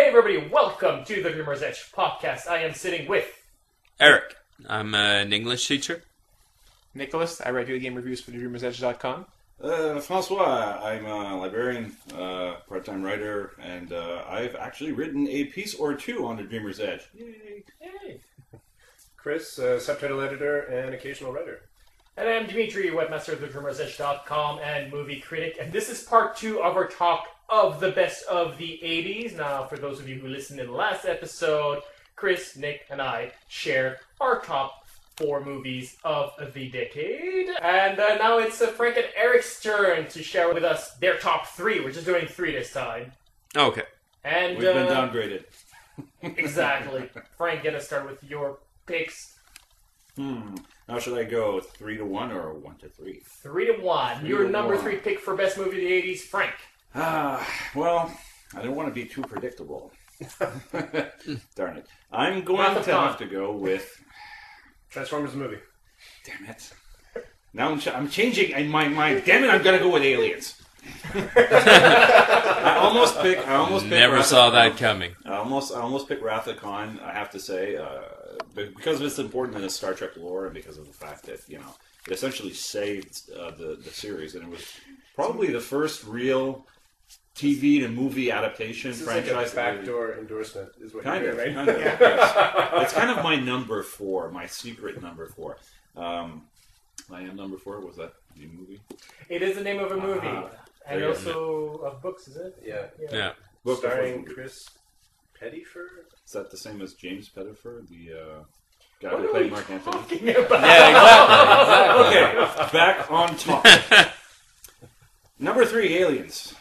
Hey everybody, welcome to the Dreamer's Edge podcast. I am sitting with Eric. I'm an English teacher. Nicholas. I write video game reviews for thedreamersedge.com. Francois. I'm a librarian, part-time writer, and I've actually written a piece or two on the Dreamer's Edge. Yay! Yay. Chris, subtitle editor and occasional writer. And I'm Dimitri, webmaster of thedreamersedge.com and movie critic. And this is part 2 of our talk of the best of the 80s. Now, for those of you who listened in the last episode, Chris, Nick, and I shared our top 4 movies of the decade. And now it's Frank and Eric's turn to share with us their top 3. We're just doing 3 this time. Okay. And We've been downgraded. Exactly. Frank, get us started with your picks. Now should I go 3-1 or 1-3? 3-1. Your number 3 pick for best movie of the 80s, Frank. Well, I don't want to be too predictable. Darn it. I'm going to have to go with... Transformers movie. Damn it. Now I'm changing in my mind. Damn it, I'm going to go with Aliens. I almost picked Never saw that coming. I almost picked Wrath of Khan, I have to say, because of its importance in the Star Trek lore and because of the fact that, it essentially saved the series, and it was probably the first real TV to movie adaptation franchise. Like a backdoor endorsement is what Kind you're of, doing, right? kind of, yes. It's kind of my number 4, my secret number 4. I am number 4. Was that the movie? It is the name of a movie. And also of books, is it? Yeah. Book Starring Chris Pettyford? Is that the same as James Pettyford, the guy who played Mark Anthony? Yeah, exactly. Okay, back on topic. Number 3, Aliens.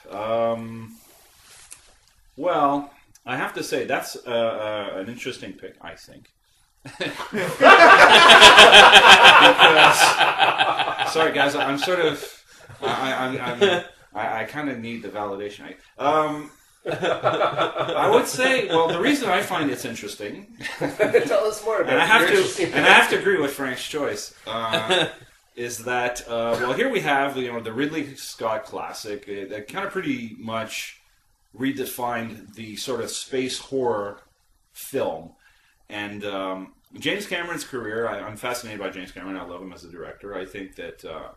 Well, I have to say that's an interesting pick, I think. Because, sorry guys, I'm sort of I kind of need the validation. I would say, well, the reason I find it's interesting, Tell us more about and it. I have to agree with Frank's choice, is that well, here we have the Ridley Scott classic that kind of pretty much redefined the sort of space horror film, and James Cameron's career. I'm fascinated by James Cameron. I love him as a director. I think that So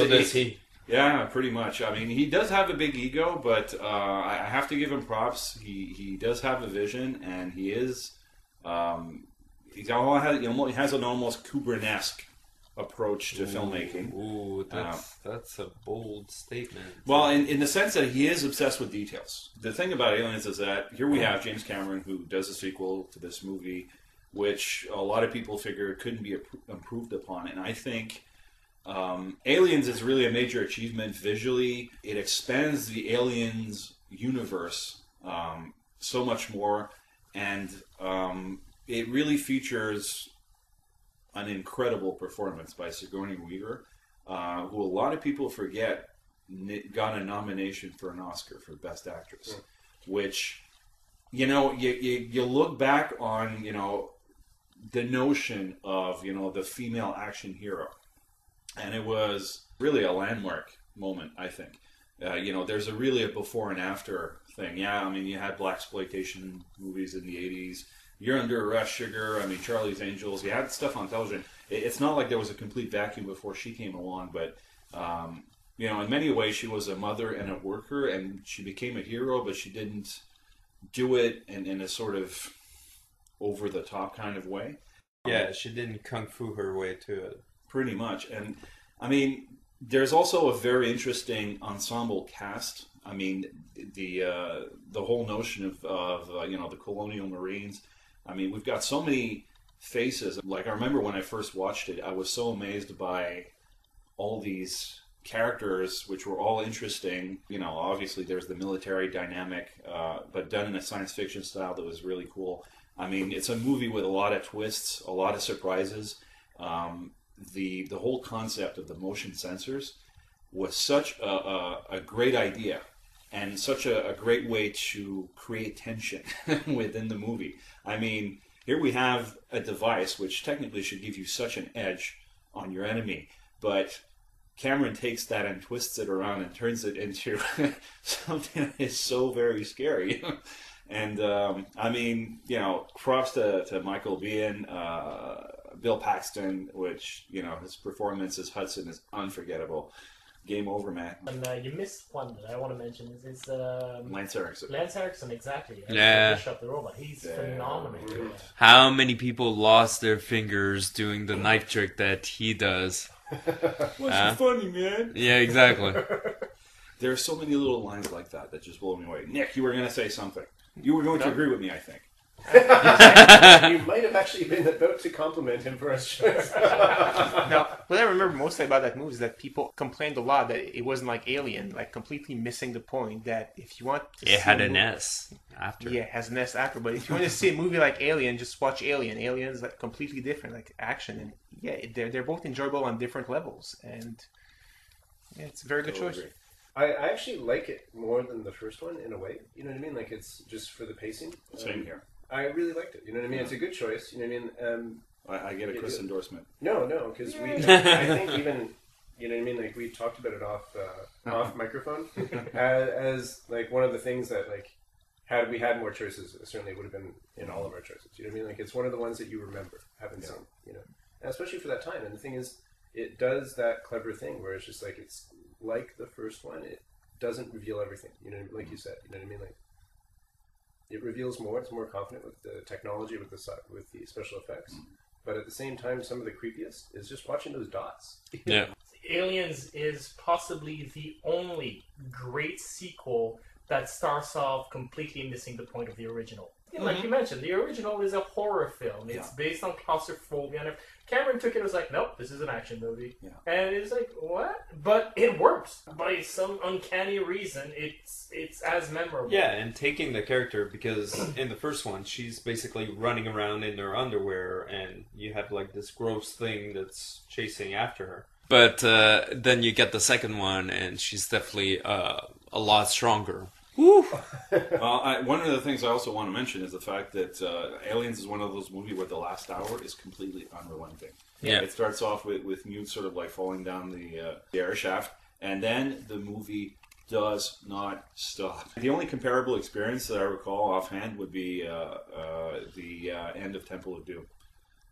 does he. Yeah, pretty much. I mean, he does have a big ego, but I have to give him props. He does have a vision, and he is he has an almost Kubrick-esque approach to filmmaking. Ooh, that's a bold statement. Well, in the sense that he is obsessed with details. The thing about Aliens is that here we have James Cameron, who does a sequel to this movie, which a lot of people figure couldn't be improved upon, and I think Aliens is really a major achievement visually. It expands the Aliens universe so much more, and it really features an incredible performance by Sigourney Weaver, who a lot of people forget got a nomination for an Oscar for Best Actress, which, you look back on, the notion of, the female action hero. And it was really a landmark moment, I think. There's really a before and after thing. Yeah, I mean, you had blaxploitation movies in the 80s. You're Under Arrest, Sugar, I mean, Charlie's Angels. You had stuff on television. It's not like there was a complete vacuum before she came along, but, in many ways she was a mother and a worker, and she became a hero, but she didn't do it in a sort of over-the-top kind of way. Yeah, she didn't kung fu her way to it. Pretty much. And, I mean, there's also a very interesting ensemble cast. I mean, the whole notion of the colonial Marines. I mean, we've got so many faces. Like, I remember when I first watched it, I was so amazed by all these characters, which were all interesting. Obviously there's the military dynamic, but done in a science fiction style that was really cool. I mean, it's a movie with a lot of twists, a lot of surprises. The whole concept of the motion sensors was such a great idea, and such a great way to create tension within the movie. I mean, here we have a device which technically should give you such an edge on your enemy, but Cameron takes that and twists it around and turns it into something that is so very scary. And I mean, props to Michael Biehn, Bill Paxton, which his performance as Hudson is unforgettable. Game over, man. And you missed one that I want to mention. Is Lance Erickson. Lance Erickson, exactly. Yeah. Bishop the Robot. He's phenomenal. How many people lost their fingers doing the knife trick that he does? What's so funny, man? Yeah, exactly. There are so many little lines like that just blow me away. Nick, you were going to say something. You were going to agree with me, I think. You might have actually been about to compliment him for his choice. Now, what I remember mostly about that movie is that people complained a lot that it wasn't like Alien, like completely missing the point that if you want to see It had a an movie- S after. Yeah, it has an S after, but if you want to see a movie like Alien, just watch Alien. Alien's like completely different, like action, and yeah, they're both enjoyable on different levels, and yeah, it's a very good Totally choice. agree. I actually like it more than the first one in a way. You know what I mean? Like it's just for the pacing. Same here. I really liked it. You know what I mean? It's a good choice. You know what I mean? I get a Chris endorsement. No, because I think even, you know what I mean? Like we talked about it off microphone as like one of the things that like had we had more choices, it certainly would have been in all of our choices. You know what I mean? Like it's one of the ones that you remember having seen. You know, and especially for that time. And the thing is, it does that clever thing where it's just like it's like the first one. It doesn't reveal everything. You know, like you said. You know what I mean? Like. It reveals more. It's more confident with the technology, with the special effects. But at the same time, some of the creepiest is just watching those dots. Yeah. Aliens is possibly the only great sequel that starts off completely missing the point of the original. Yeah, like you mentioned, the original is a horror film. It's based on claustrophobia. And Cameron took it and was like, nope, this is an action movie. Yeah. And it's like, what? But it works. By some uncanny reason, it's as memorable. Yeah, and taking the character, because in the first one, she's basically running around in her underwear, and you have like this gross thing that's chasing after her. But then you get the second one, and she's definitely a lot stronger. Woo! Well, one of the things I also want to mention is the fact that Aliens is one of those movies where the last hour is completely unrelenting. Yeah. It starts off with Mute sort of like falling down the air shaft, and then the movie does not stop. The only comparable experience that I recall offhand would be the end of Temple of Doom.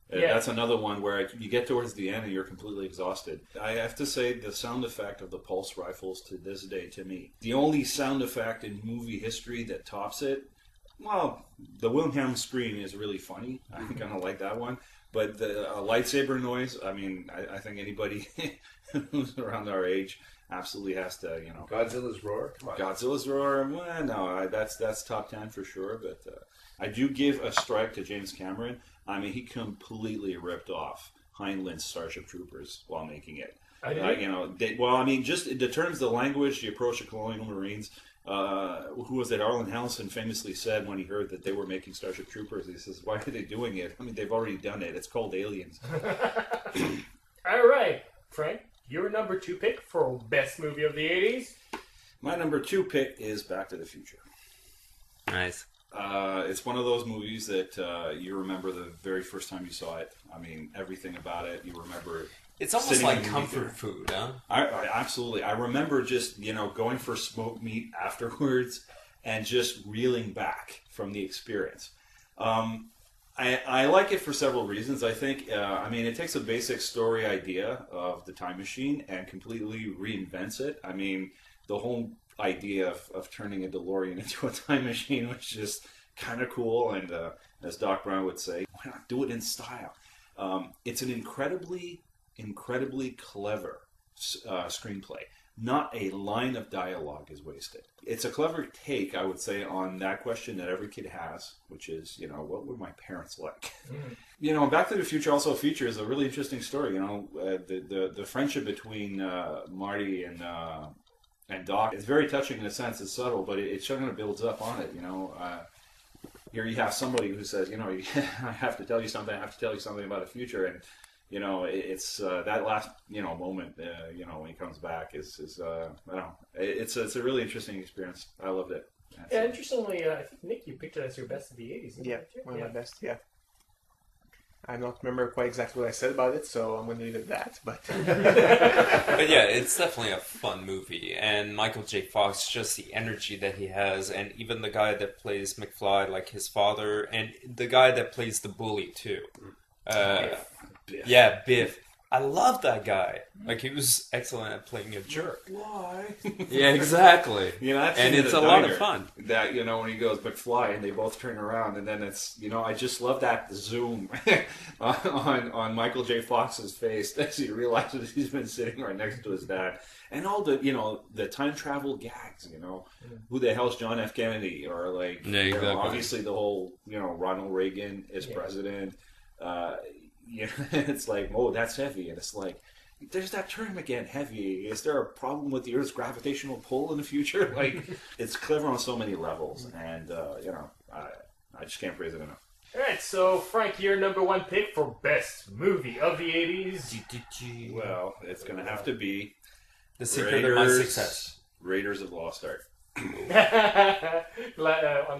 Yeah. That's another one where you get towards the end and you're completely exhausted. I have to say the sound effect of the pulse rifles to this day, to me, the only sound effect in movie history that tops it, well, the Wilhelm scream is really funny. I kind of like that one. But the lightsaber noise, I mean, I think anybody who's around our age absolutely has to, Godzilla's roar. Come on. Godzilla's roar. Well, no, that's top 10 for sure. But I do give a strike to James Cameron. I mean, he completely ripped off Heinlein's Starship Troopers while making it. Just in the terms of the language, the approach of colonial Marines. Who was it? Arlen Hellison famously said when he heard that they were making Starship Troopers, he says, "Why are they doing it? I mean, they've already done it. It's called Aliens." All right, Frank, your number 2 pick for best movie of the 80s? My number 2 pick is Back to the Future. Nice. It's one of those movies that you remember the very first time you saw it. I mean, everything about it. You remember it. It's almost Sitting like in the comfort theater. food, huh? I absolutely. I remember just going for smoked meat afterwards and just reeling back from the experience. I like it for several reasons. I think it takes a basic story idea of the time machine and completely reinvents it. I mean, the whole idea of turning a DeLorean into a time machine was just kind of cool. And as Doc Brown would say, why not do it in style? It's an incredibly clever screenplay. Not a line of dialogue is wasted. It's a clever take, I would say, on that question that every kid has, which is, what were my parents like? Back to the Future also features a really interesting story. The friendship between Marty and Doc is very touching in a sense. It's subtle, but it kind of builds up on it. Here you have somebody who says, I have to tell you something. I have to tell you something about the future, and it's that last moment when he comes back is I don't know, it's a really interesting experience. I loved it. Yeah, interestingly, I think Nick, you picked it as your best of the 80s. Yeah, one of my best. Yeah. I don't remember quite exactly what I said about it, so I'm going to leave it at that. But But yeah, it's definitely a fun movie, and Michael J. Fox, just the energy that he has, and even the guy that plays McFly, like his father, and the guy that plays the bully too. Biff. Yeah, Biff. I love that guy. Like, he was excellent at playing a jerk. Why? Yeah, exactly. That And scene it's in a the lot diner, of fun. That, when he goes McFly and they both turn around, and then it's, I just love that zoom on Michael J. Fox's face as he realizes he's been sitting right next to his dad. And all the, the time travel gags, who the hell's John F. Kennedy? Or like, Yeah, exactly. Obviously the whole, Ronald Reagan is president. It's like, oh, that's heavy. And it's like, there's that term again, heavy. Is there a problem with the Earth's gravitational pull in the future? Like, it's clever on so many levels. And, I just can't praise it enough. Alright, so Frank, your number one pick for best movie of the 80s. Well, it's going to have to be The secret of my success. Raiders of the Lost Ark. On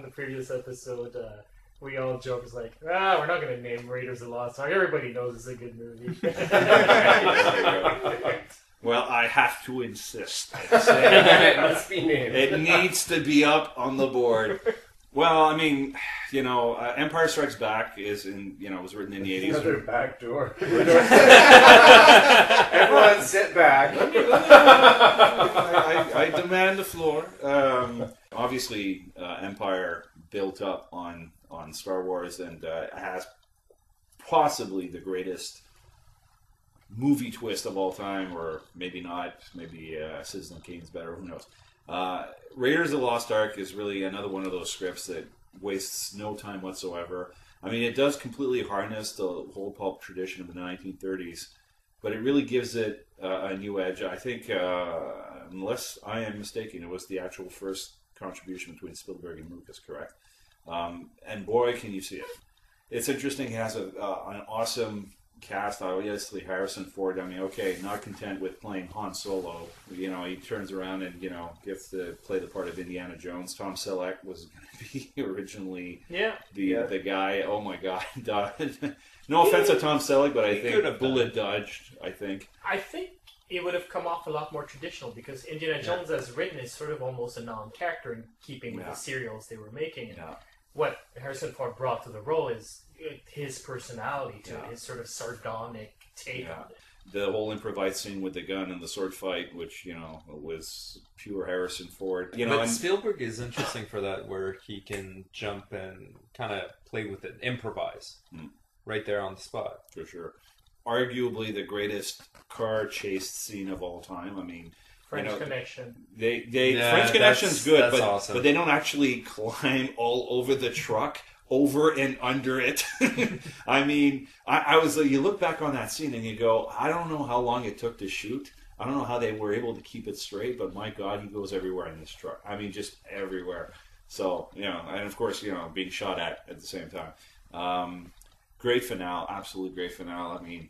the previous episode, we all joked, it's like, we're not going to name Raiders of the Lost Ark. Everybody knows it's a good movie. Well, I have to insist. It must be named. It needs to be up on the board. Well, I mean, Empire Strikes Back was written in the 80s. Another back door. Everyone sit back. I demand the floor. Obviously, Empire built up on Star Wars and has possibly the greatest movie twist of all time, or maybe not. Maybe Citizen Kane's better. Who knows? Raiders of the Lost Ark is really another one of those scripts that wastes no time whatsoever. I mean, it does completely harness the whole pulp tradition of the 1930s, but it really gives it a new edge. I think, unless I am mistaken, it was the actual first contribution between Spielberg and Lucas, correct? And boy, can you see it. It's interesting. It has an awesome cast. Obviously, Harrison Ford. I mean, okay, not content with playing Han Solo. He turns around and gets to play the part of Indiana Jones. Tom Selleck was going to be originally the guy. Oh my God! No offense to Tom Selleck, but I think bullet dodged. I think it would have come off a lot more traditional because Indiana Jones, as written, is sort of almost a non-character in keeping with the serials they were making. And what Harrison Ford brought to the role is his personality to it, his sort of sardonic take on it. The whole improvised scene with the gun and the sword fight, which, was pure Harrison Ford. But Spielberg is interesting for that, where he can jump and kind of play with it, improvise right there on the spot. For sure. Arguably the greatest car chase scene of all time. I mean, French Connection. French Connection's good, but awesome. But they don't actually climb all over the truck, over and under it. I mean, I was like, you look back on that scene and you go, I don't know how long it took to shoot. I don't know how they were able to keep it straight, but my God, he goes everywhere in this truck. I mean, just everywhere. So, and of course, being shot at the same time. Great finale, absolute great finale. I mean,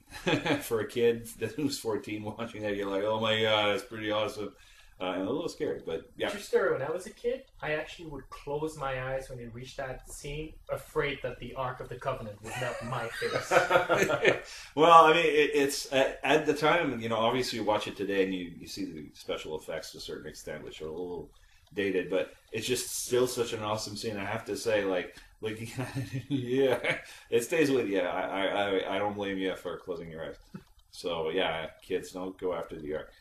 for a kid who's 14 watching that, you're like, oh my God, that's pretty awesome. And a little scary, but yeah. True story, when I was a kid, I actually would close my eyes when it reached that scene, afraid that the Ark of the Covenant would melt my face. Well, I mean, it's at the time, obviously you watch it today and you see the special effects to a certain extent, which are a little dated, but it's just still such an awesome scene. I have to say, like yeah, it stays with you. I don't blame you for closing your eyes. So yeah, kids, don't go after the Ark.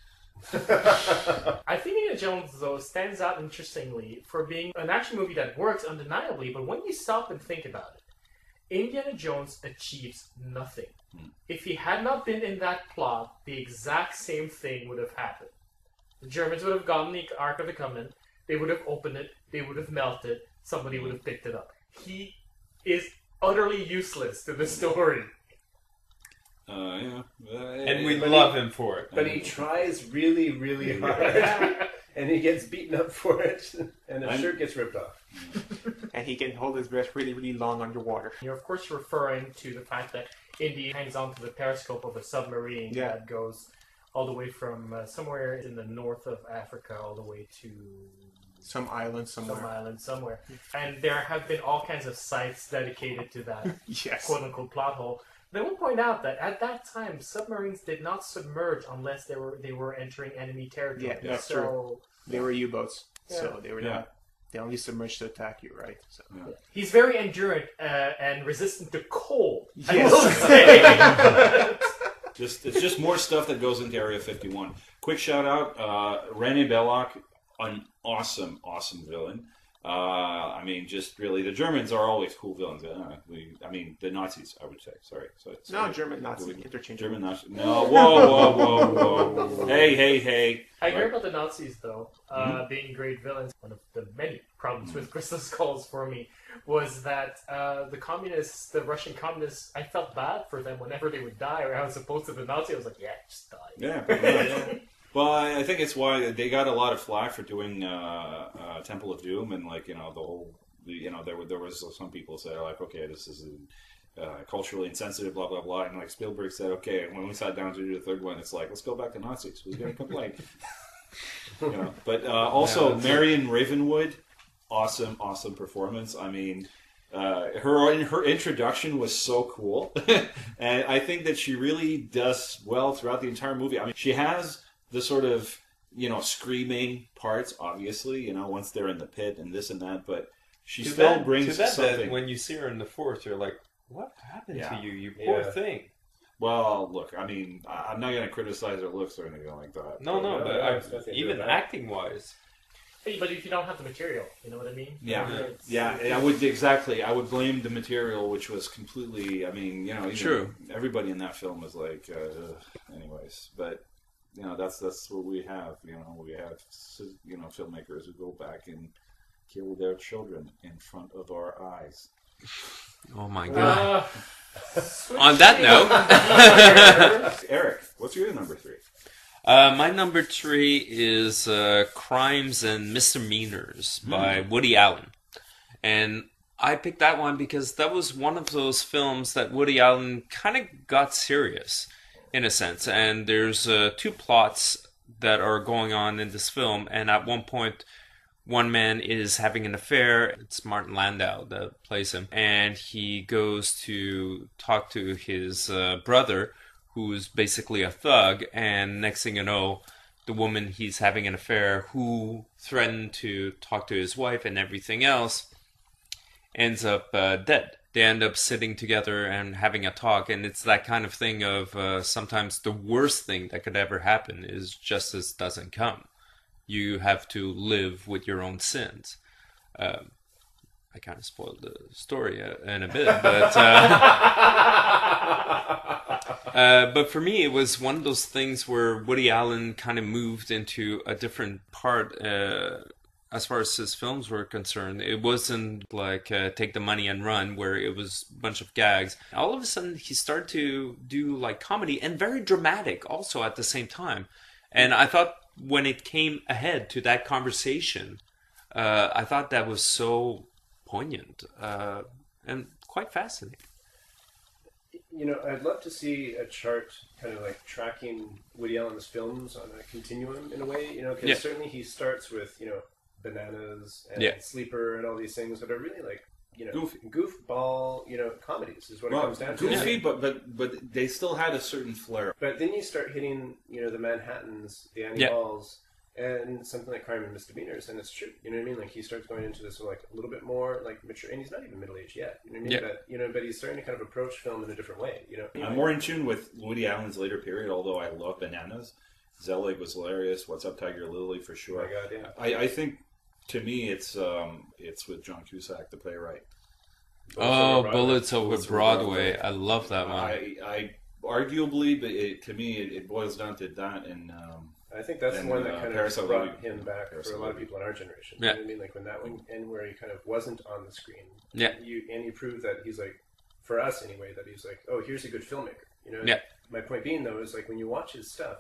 I think Indiana Jones, though, stands out interestingly for being an action movie that works undeniably, but when you stop and think about it, Indiana Jones achieves nothing. If he had not been in that plot, the exact same thing would have happened. The Germans would have gotten the Ark of the Covenant, they would have opened it, they would have melted, somebody would have picked it up. He is utterly useless to the story. And we love him for it. But he tries really, really hard. And he gets beaten up for it. And his shirt gets ripped off. And he can hold his breath really, really long underwater. You're, of course, referring to the fact that Indy hangs onto the periscope of a submarine that goes all the way from somewhere in the north of Africa all the way to... Some island somewhere. And there have been all kinds of sites dedicated to that quote-unquote plot hole. They will point out that at that time, submarines did not submerge unless they were entering enemy territory. Yeah, that's so They were U-boats, so Yeah. they were not. They only submerged to attack you, right? So. he's very endurant and resistant to cold. I Yes. will say. It's just more stuff that goes into Area 51. Quick shout out, Rene Belloc, an awesome villain. I mean, just really, the Germans are always cool villains. I mean, the Nazis, I would say. Sorry. No, German Nazi interchangeable. German Nazis. No, whoa. Hey. I hear about the Nazis, though, being great villains. One of the many problems with Crystal Skulls for me was that the Russian communists, I felt bad for them whenever they would die, or as opposed to the Nazis, I was like, yeah, just die. Yeah, pretty much. Well, I think it's why they got a lot of flack for doing Temple of Doom, and like, the whole, there was some people say like, okay, this is culturally insensitive, blah blah blah, and like Spielberg said, okay, when we sat down to do the third one, it's like, let's go back to Nazis. Who's going to complain? But also Marion Ravenwood, awesome performance. I mean, her introduction was so cool, and I think that she really does well throughout the entire movie. I mean, she has the sort of, screaming parts, obviously, once they're in the pit and this and that, but she still brings something. That when you see her in the fourth, you're like, what happened to you, you Yeah. poor thing? Well, look, I mean, I'm not going to criticize her looks or anything like that. No, it's nothing but to do even with that. acting-wise. Hey, but if you don't have the material, you know what I mean? Yeah, I would blame the material, which was completely, I mean, True. Everybody in that film was like, anyways, but, that's what we have, we have, filmmakers who go back and kill their children in front of our eyes. Oh my god. On On that note, Eric, what's your number 3? my number 3 is Crimes and Misdemeanors by Woody Allen. And I picked that one because that was one of those films that Woody Allen kind of got serious, in a sense. And there's 2 plots that are going on in this film, and at one point, one man is having an affair. It's Martin Landau that plays him. And he goes to talk to his brother, who's basically a thug. And next thing you know, the woman he's having an affair, who threatened to talk to his wife and everything else, ends up dead. They end up sitting together and having a talk. And it's that kind of thing of sometimes the worst thing that could ever happen is justice doesn't come. You have to live with your own sins. I kind of spoiled the story in a bit, but for me, it was one of those things where Woody Allen kind of moved into a different part as far as his films were concerned. It wasn't like Take the Money and Run, where it was a bunch of gags. All of a sudden, he started to do like comedy and very dramatic also at the same time. And I thought, when it came ahead to that conversation, I thought that was so poignant and quite fascinating. I'd love to see a chart kind of like tracking Woody Allen's films on a continuum in a way, because certainly he starts with, Bananas and Sleeper and all these things that are really like, goofball, comedies is what it comes down to. Goofy, but they still had a certain flair. But then you start hitting, the Manhattans, the Annie Halls, and something like Crime and Misdemeanors, and it's true. You know what I mean? Like he starts going into this like a little bit more like mature, and he's not even middle aged yet. You know what I mean? But he's starting to kind of approach film in a different way. I'm more in tune with Woody Allen's later period, although I love Bananas. Zelig was hilarious. What's Up, Tiger Lily for sure. Oh my God, yeah. I think to me it's with John Cusack, the playwright. Bullets Over Broadway. I love that one. I arguably, but to me it boils down to that and. I think that's the one that kind of brought him back for a lot of people in our generation. Yeah. You know what I mean? Like when that one, and where he kind of wasn't on the screen. Yeah. You proved that he's like, for us anyway, that he's like, oh, here's a good filmmaker. Yeah. My point being though is like when you watch his stuff,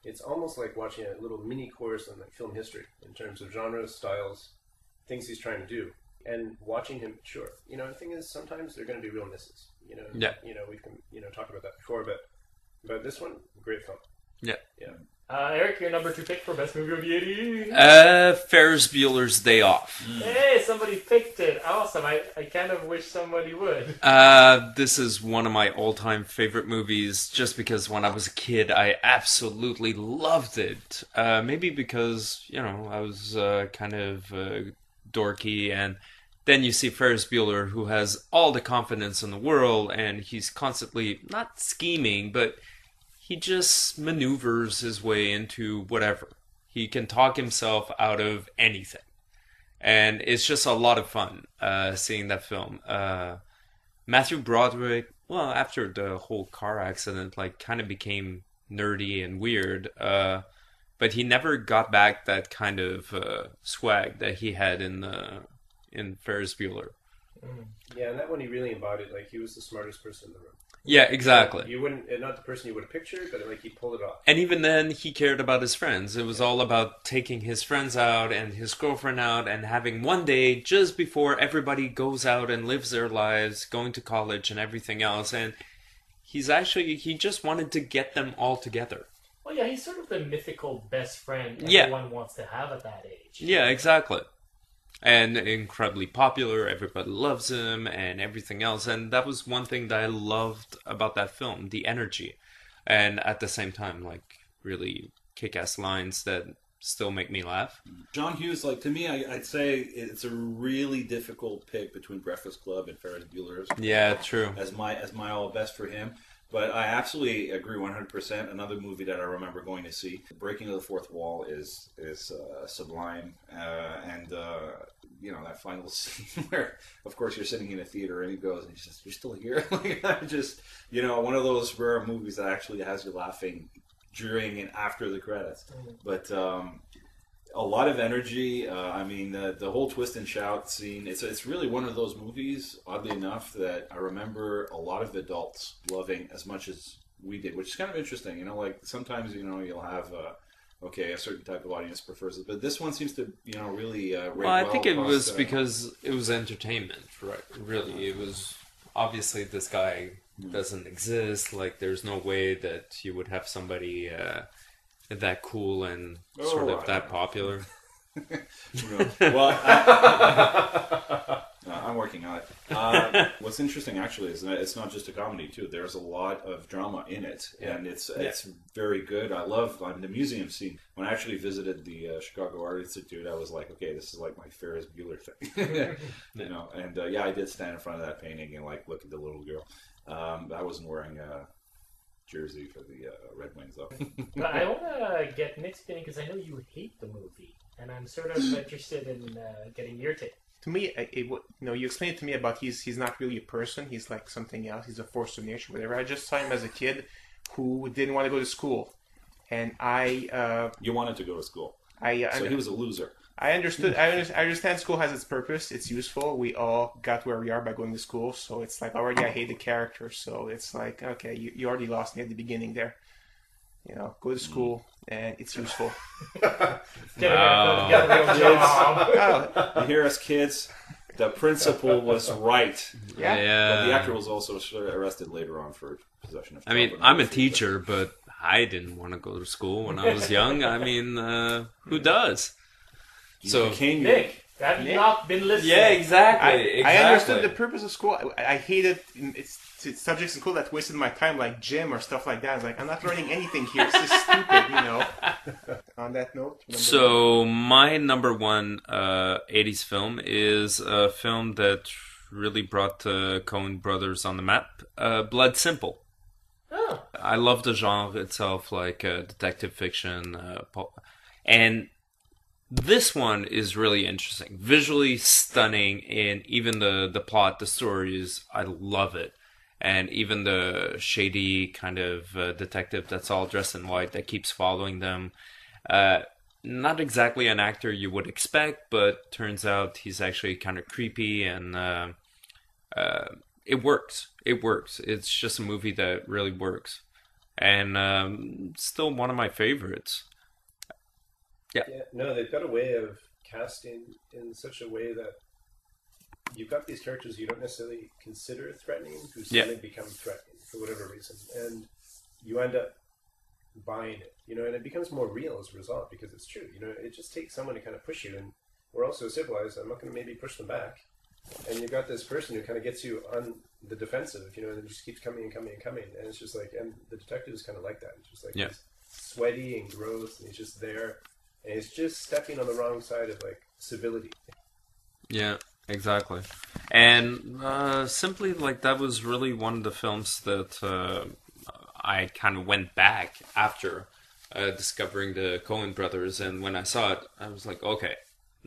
it's almost like watching a little mini course on like film history in terms of genres, styles, things he's trying to do, and watching him mature. The thing is sometimes they're going to be real misses. Yeah. We've talked about that before, but this one, great film. Yeah. Yeah. Eric, your number 2 pick for best movie of the 80s. Ferris Bueller's Day Off. Hey, somebody picked it. Awesome. I kind of wish somebody would. This is one of my all-time favorite movies just because when I was a kid, I absolutely loved it. Maybe because, I was kind of dorky, and then you see Ferris Bueller, who has all the confidence in the world, and he's constantly, not scheming, but he just maneuvers his way into whatever. He can talk himself out of anything. And it's just a lot of fun seeing that film. Matthew Broderick, well, after the whole car accident, kind of became nerdy and weird. But he never got back that kind of swag that he had in Ferris Bueller. Yeah, and that one he really embodied. He was the smartest person in the room. Yeah, exactly. You wouldn't, not the person you would have pictured, but he pulled it off. And even then, he cared about his friends. It was all about taking his friends out and his girlfriend out and having one day just before everybody goes out and lives their lives, going to college and everything else. And he just wanted to get them all together. Well, yeah, he's sort of the mythical best friend everyone wants to have at that age. Yeah, exactly. And incredibly popular, everybody loves him and everything else. And that was one thing that I loved about that film, the energy. And at the same time, really kick-ass lines that still make me laugh. John Hughes, to me, I'd say it's a really difficult pick between Breakfast Club and Ferris Bueller's. Yeah, true. As my all best for him. But I absolutely agree 100%. Another movie that I remember going to see, Breaking of the Fourth Wall, is sublime. That final scene where, of course, you're sitting in a theater and he goes and he says, "You're still here?" One of those rare movies that actually has you laughing during and after the credits. But a lot of energy. The whole twist and shout scene. It's really one of those movies, oddly enough, that I remember a lot of adults loving as much as we did, which is kind of interesting. Sometimes you'll have a certain type of audience prefers it, but this one seems to really. Well, I think it was because it was entertainment, right? Really, it was obviously this guy doesn't exist. There's no way that you would have somebody that cool and sort of that popular. Well, I'm working on it. What's interesting, actually, is that it's not just a comedy, too. There's a lot of drama in it, and it's very good. I love the museum scene. When I actually visited the Chicago Art Institute, I was like, okay, this is my Ferris Bueller thing. I did stand in front of that painting and look at the little girl. I wasn't wearing a jersey for the Red Wings, though. But I want to get Nick's opinion because I know you hate the movie, and I'm sort of interested in getting your take. To me, you explained it to me about he's not really a person. He's like something else. He's a force of nature, whatever. I just saw him as a kid who didn't want to go to school, and You wanted to go to school, so he was a loser. I understood. I understand school has its purpose. It's useful. We all got where we are by going to school. So it's already I hate the character. So it's okay, you already lost me at the beginning there. Go to school and it's useful. Get a real job. You hear us, kids? The principal was right. Yeah. But the actor was also arrested later on for possession of. I'm a teacher, but I didn't want to go to school when I was young. Who does? So Nick, have you not been listening? Yeah, exactly. I understood the purpose of school. I hated it's subjects in school that wasted my time, like gym or stuff like that. I was I'm not learning anything here. This is stupid, On that note. So my number one 80s film is a film that really brought the Coen brothers on the map. Blood Simple. Oh. I love the genre itself, detective fiction, and this one is really interesting, visually stunning, and even the plot, the stories, I love it. And even the shady kind of detective that's all dressed in white that keeps following them. Not exactly an actor you would expect, but turns out he's actually kind of creepy, and it works. It works. It's just a movie that really works. And still one of my favorites. Yeah. No, they've got a way of casting in such a way that you've got these characters you don't necessarily consider threatening who suddenly become threatening for whatever reason. And you end up buying it, and it becomes more real as a result because it's true. It just takes someone to kind of push you, and we're all so civilized. I'm not going to maybe push them back. And you've got this person who kind of gets you on the defensive, and it just keeps coming and coming and coming. And it's just like, and the detective is kind of like that. It's just like he's sweaty and gross, and he's just there, and he's just stepping on the wrong side of like civility. Yeah, exactly. And simply like that was really one of the films that I kind of went back after discovering the Coen brothers, and when I saw it, I was like, okay.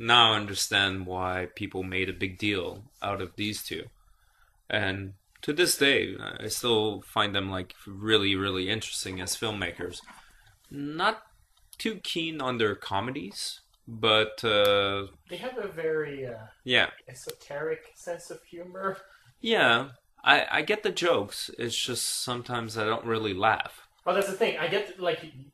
Now I understand why people made a big deal out of these two. And to this day, I still find them like really, really interesting as filmmakers. Not too keen on their comedies, but they have a very esoteric sense of humor. Yeah, I get the jokes. It's just sometimes I don't really laugh. Well, that's the thing. I get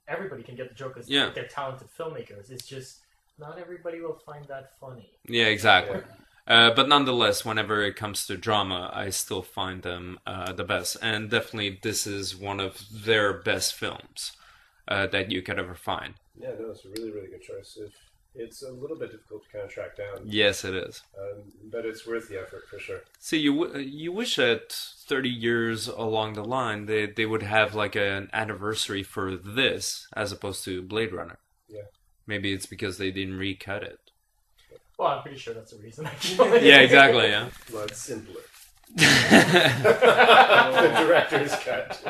everybody can get the joke because they're talented filmmakers. It's just not everybody will find that funny. Yeah, exactly. But nonetheless, whenever it comes to drama, I still find them the best. And definitely this is one of their best films that you could ever find. Yeah, no, it's a really, really good choice. It's a little bit difficult to kind of track down. Yes, it is. But it's worth the effort, for sure. See, you wish that 30 years along the line, they would have like an anniversary for this, as opposed to Blade Runner. Yeah. Maybe it's because they didn't recut it. Well, I'm pretty sure that's the reason, actually. Yeah, exactly, yeah. Well, it's simpler. The director's cut.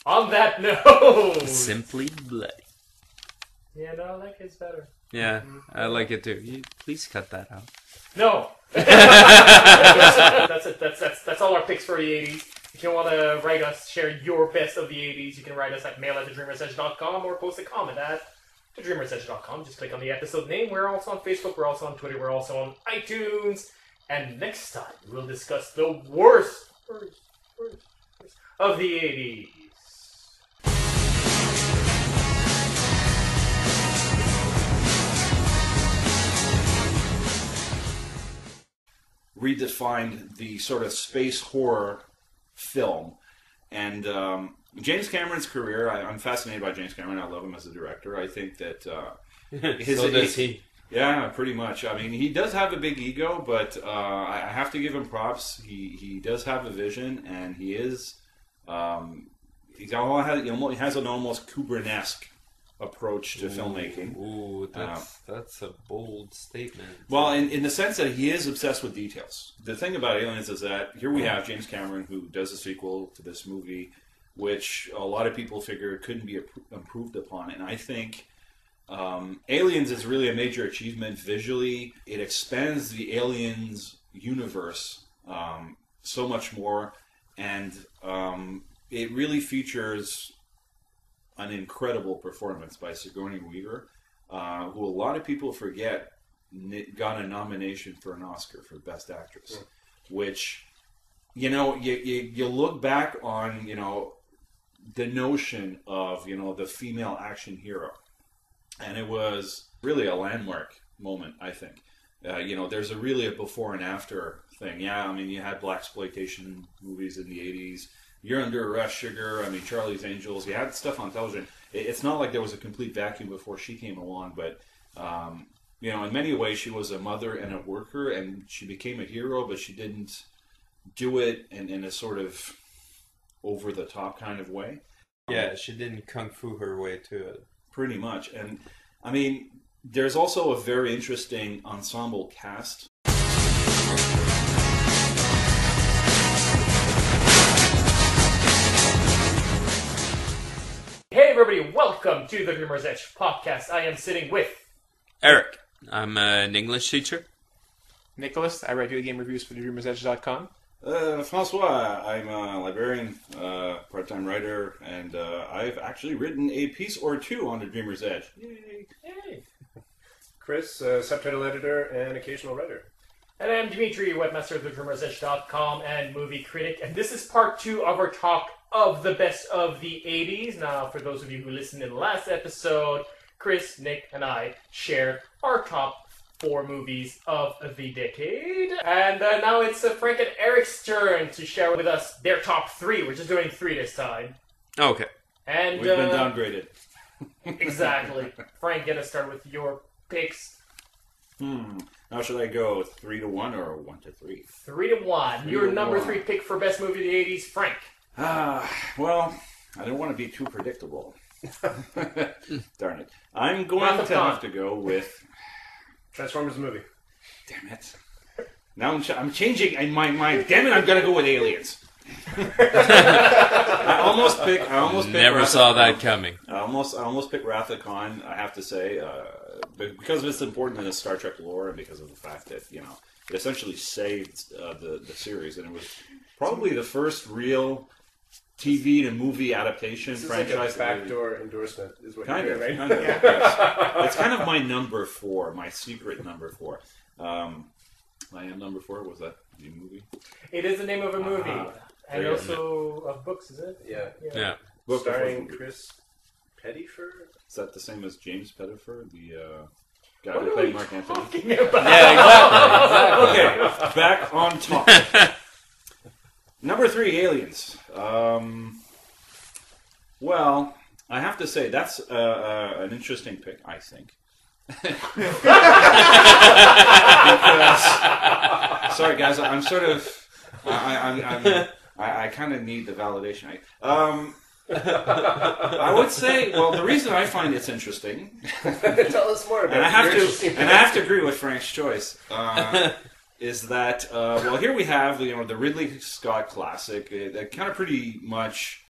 On that note... Simply bloody. Yeah, no, I like his better. Yeah, I like it too. Please cut that out. No! That's it. That's all our picks for the 80s. If you want to write us, share your best of the 80s, you can write us at mail@thedreamersedge.com or post a comment at thedreamersedge.com. Just click on the episode name. We're also on Facebook, we're also on Twitter, we're also on iTunes. And next time, we'll discuss the worst of the 80s. Redefined the sort of space horror film. And James Cameron's career, I'm fascinated by James Cameron. I love him as a director. I think that... so does he. Yeah, pretty much. I mean, he does have a big ego, but I have to give him props. He does have a vision, and he is... he has an almost Kubrick-esque approach to filmmaking. Ooh, that's a bold statement. Well, in the sense that he is obsessed with details. The thing about Aliens is that here we have James Cameron who does a sequel to this movie, which a lot of people figure couldn't be improved upon. And I think Aliens is really a major achievement visually. It expands the Aliens universe so much more, and it really features an incredible performance by Sigourney Weaver, who a lot of people forget got a nomination for an Oscar for Best Actress, which, you look back on, the notion of, the female action hero, and it was really a landmark moment, I think. There's really a before and after thing. Yeah, I mean, you had blaxploitation movies in the 80s. You're Under Arrest, Sugar, I mean, Charlie's Angels. You had stuff on television. It's not like there was a complete vacuum before she came along, but, in many ways she was a mother and a worker, and she became a hero, but she didn't do it in a sort of over-the-top kind of way. Yeah, she didn't kung fu her way to it. Pretty much. And, I mean, there's also a very interesting ensemble cast. Hey everybody, welcome to the Dreamer's Edge podcast. I am sitting with... Eric. I'm an English teacher. Nicholas, I write video game reviews for thedreamersedge.com. Francois, I'm a librarian, part-time writer, and I've actually written a piece or two on The Dreamer's Edge. Yay! Hey. Chris, subtitle editor and occasional writer. And I'm Dimitri, webmaster of thedreamersedge.com and movie critic. And this is part 2 of our talk of the best of the 80s. Now, for those of you who listened in the last episode, Chris, Nick, and I shared our top 4 movies of the decade. And now it's Frank and Eric's turn to share with us their top 3. We're just doing 3 this time. Okay. And We've been downgraded. Exactly. Frank, get us started with your picks. Now should I go 3-1 or 1-3? 3-1. Your 3-1. number 3 pick for best movie of the 80s, Frank. Well, I don't want to be too predictable. Darn it. I'm going to have to go with... Transformers movie. Damn it. Now I'm changing my mind. Damn it, I'm going to go with Aliens. I almost picked Never saw that coming. I almost picked Wrath of Khan, I have to say, because it's important in the Star Trek lore and because of the fact that, it essentially saved the series, and it was probably the first real TV to movie adaptation This franchise. is like a backdoor endorsement, is what Kind you're of, doing, kind right? of. Yes. It's kind of my number 4, my secret number 4. I am number 4. Was that the movie? It is the name of a movie. And There you also of books, is it? Yeah. Starring Chris Pettyfer? Is that the same as James Pettifer, the guy who played Mark Anthony? Yeah, exactly. Okay, back on topic. Number 3, Aliens. Well, I have to say that's an interesting pick, I think. Because, sorry guys, I'm sort of I kind of need the validation. I would say, well, the reason I find it's interesting, Tell us more about and it. I have to agree with Frank's choice, is that well, here we have the Ridley Scott classic that kind of pretty much